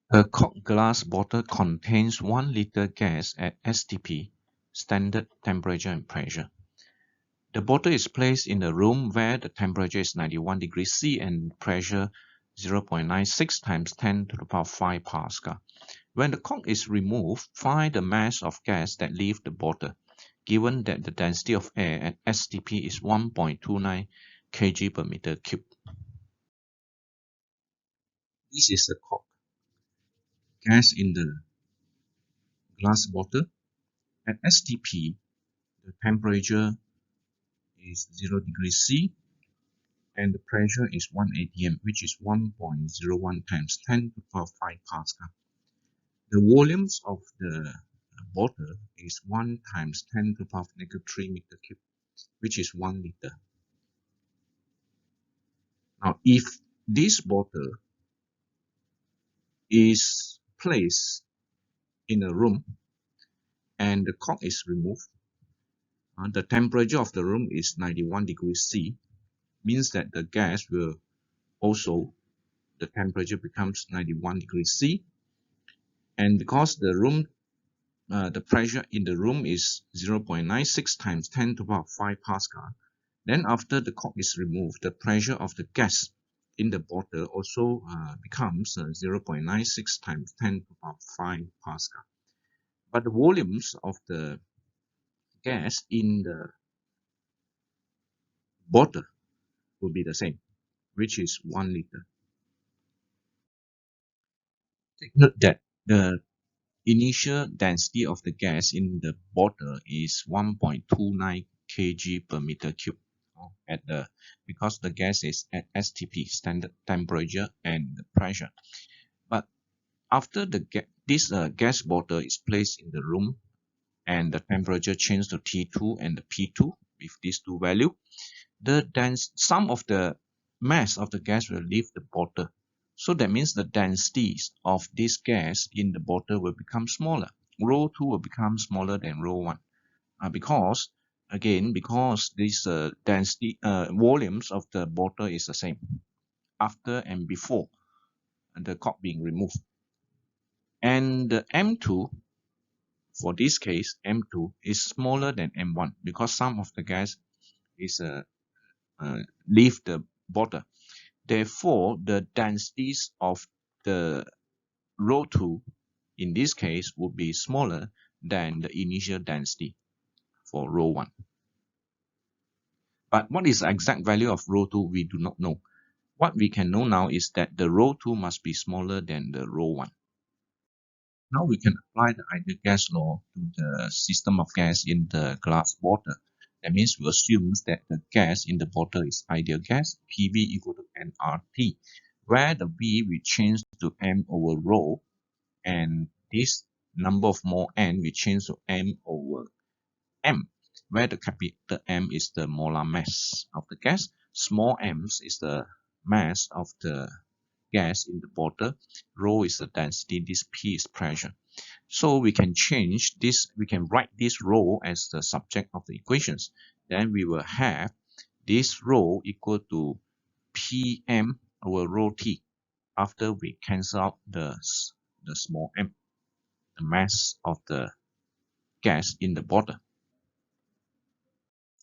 A corked glass bottle contains 1 liter gas at STP, standard temperature and pressure. The bottle is placed in a room where the temperature is 91 degrees C and pressure 0.96 times 10 to the power 5 Pascal. When the cork is removed, find the mass of gas that leaves the bottle, given that the density of air at STP is 1.29 kg per meter cube. This is the cork. Gas in the glass bottle. At STP, the temperature is 0 degrees C and the pressure is 1 atm, which is 1.01 times 10 to the power 5 Pascal. The volumes of the bottle is 1 times 10 to the power negative 3 meter cube, which is 1 liter. Now, if this bottle is placed in a room and the cork is removed, the temperature of the room is 91 degrees C, means that the gas will also, the temperature becomes 91 degrees C, and because the room, the pressure in the room is 0.96 times 10 to the power 5 Pascal, then after the cork is removed, the pressure of the gas in the bottle also becomes 0.96 times 10 to the power 5 Pascal. But the volumes of the gas in the bottle will be the same, which is 1 liter. Take note that the initial density of the gas in the bottle is 1.29 kg per meter cube at the, because the gas is at STP, standard temperature and pressure. But after this gas bottle is placed in the room and the temperature changed to T2 and the P2 with these two values, the sum of the mass of the gas will leave the bottle. So that means the densities of this gas in the bottle will become smaller. Rho 2 will become smaller than rho 1 because this density volumes of the bottle is the same after and before the cork being removed. And the M2, for this case, M2 is smaller than M1 because some of the gas is leave the bottle. Therefore, the densities of the rho 2 in this case would be smaller than the initial density for rho 1. But what is the exact value of rho 2? We do not know. What we can know now is that the rho 2 must be smaller than the rho 1. Now we can apply the ideal gas law to the system of gas in the glass bottle. That means we assume that the gas in the bottle is ideal gas, PV equal to nRT, where the V will change to M over rho, and this number of mole N will change to M over M, where the capital M is the molar mass of the gas, small m is the mass of the gas in the bottle, rho is the density, this P is pressure. So we can change this, we can write this rho as the subject of the equations. Then we will have this rho equal to Pm over rho T after we cancel out the small m, the mass of the gas in the bottle.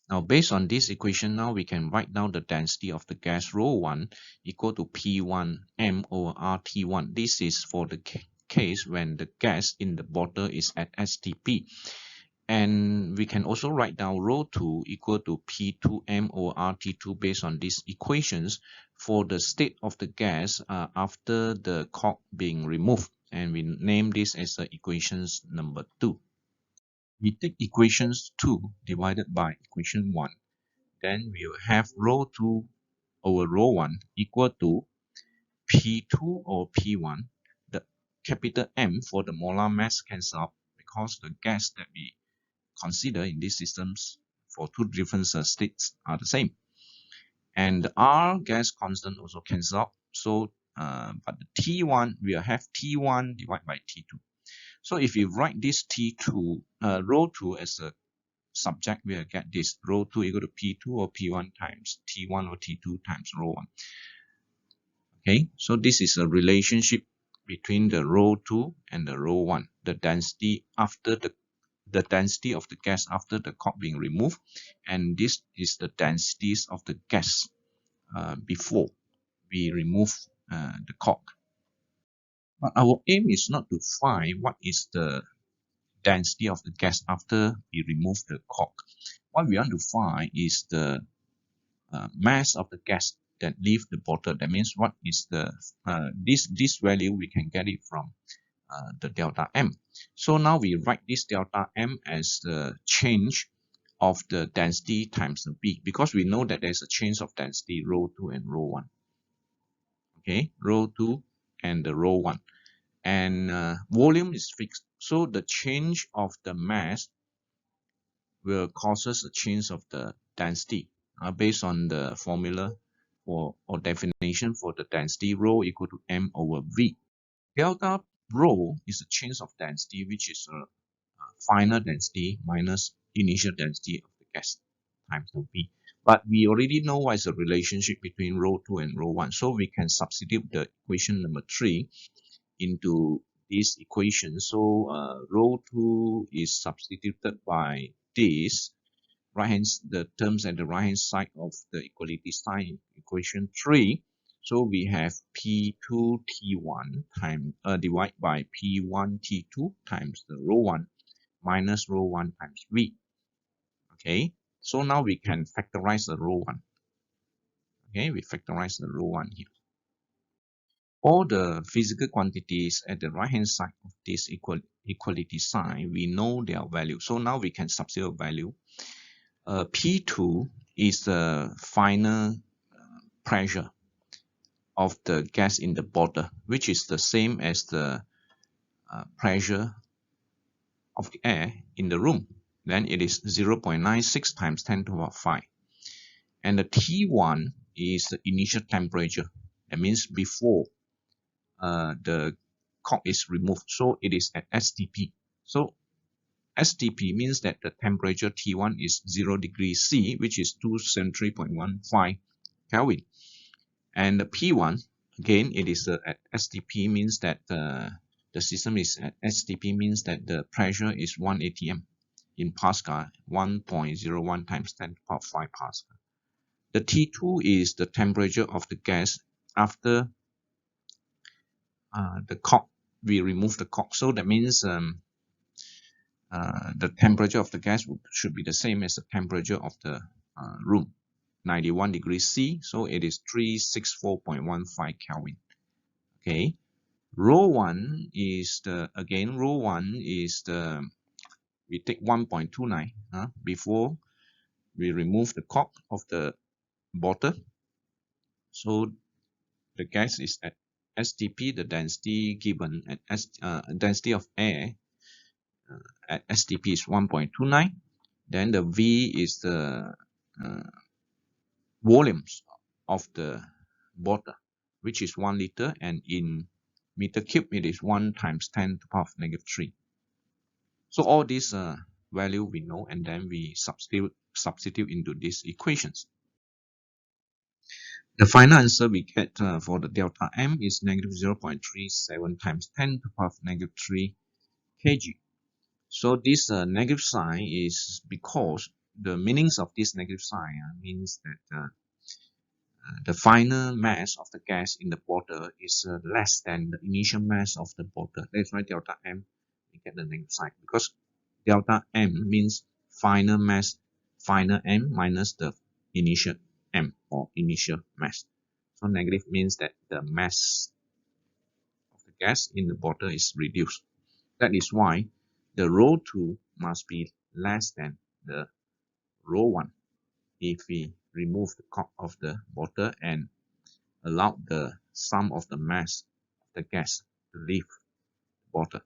Now, based on this equation, now we can write down the density of the gas rho 1 equal to P1 m over RT1. This is for the case when the gas in the bottle is at STP. And we can also write down rho 2 equal to P2 m over RT2 based on these equations for the state of the gas after the cork being removed. And we name this as equations number 2. We take equations 2 divided by equation 1. Then we will have rho 2 over rho 1 equal to P2 or P1. The capital M for the molar mass cancel out because the gas that we consider in these systems for two different states are the same. And the R gas constant also cancel out. So, but the T1, we will have T1 divided by T2. So if you write this T2, rho 2 as a subject, we'll get this rho 2 equal to P2 or P1 times T1 or T2 times rho 1. Okay, so this is a relationship between the row 2 and the row 1, the density after the density of the gas after the cork being removed, and this is the densities of the gas before we remove the cork. But our aim is not to find what is the density of the gas after we remove the cork. What we want to find is the mass of the gas that leave the bottle. That means what is the this value we can get it from the delta M. So now we write this delta M as the change of the density times the V, because we know that there's a change of density row 2 and row 1. Okay, row 2 and the row 1. And volume is fixed. So the change of the mass will causes a change of the density based on the formula or definition for the density rho equal to M over V. Delta rho is the change of density, which is a final density minus initial density of the gas times the V. But we already know what is the relationship between row 2 and row 1. So we can substitute the equation number 3 into this equation. So row 2 is substituted by this the terms at the right hand side of the equality sign, equation 3. So we have P2 T1 times divided by P1 T2 times the row 1 minus row 1 times V. Okay, so now we can factorize the row 1. Okay, we factorize the row 1 here. All the physical quantities at the right hand side of this equality sign, we know their value. So now we can substitute value. P2 is the final pressure of the gas in the bottle, which is the same as the pressure of the air in the room. Then it is 0.96 times 10 to the power 5. And the T1 is the initial temperature. That means before the cork is removed. So it is at STP. So STP means that the temperature T1 is 0 degrees C, which is 273.15 Kelvin. And the P1, again, it is at STP, means that the system is at STP, means that the pressure is 1 atm in Pascal, 1.01 times 10 to the power 5 Pascal. The T2 is the temperature of the gas after the cork, we remove the cork. So that means the temperature of the gas should be the same as the temperature of the room, 91 degrees C. So it is 364.15 Kelvin. Okay. Row 1 is the, again, row 1 is the, we take 1.29 before we remove the cork of the bottle. So the gas is at STP, the density given at density of air at STP is 1.29. Then the V is the volumes of the bottle, which is 1 liter, and in meter cube it is 1 times 10 to the power of negative 3. So all these value we know, and then we substitute into these equations. The final answer we get for the delta M is negative 0.37 times 10 to the power of negative 3 kg. So this negative sign is because the meanings of this negative sign means that the final mass of the gas in the bottle is less than the initial mass of the bottle. That's why delta M, we get the negative sign, because delta M means final mass, final M minus the initial M, or initial mass. So negative means that the mass of the gas in the bottle is reduced. That is why the row 2 must be less than the row 1 if we remove the cork of the bottle and allow the sum of the mass of the gas to leave the bottle.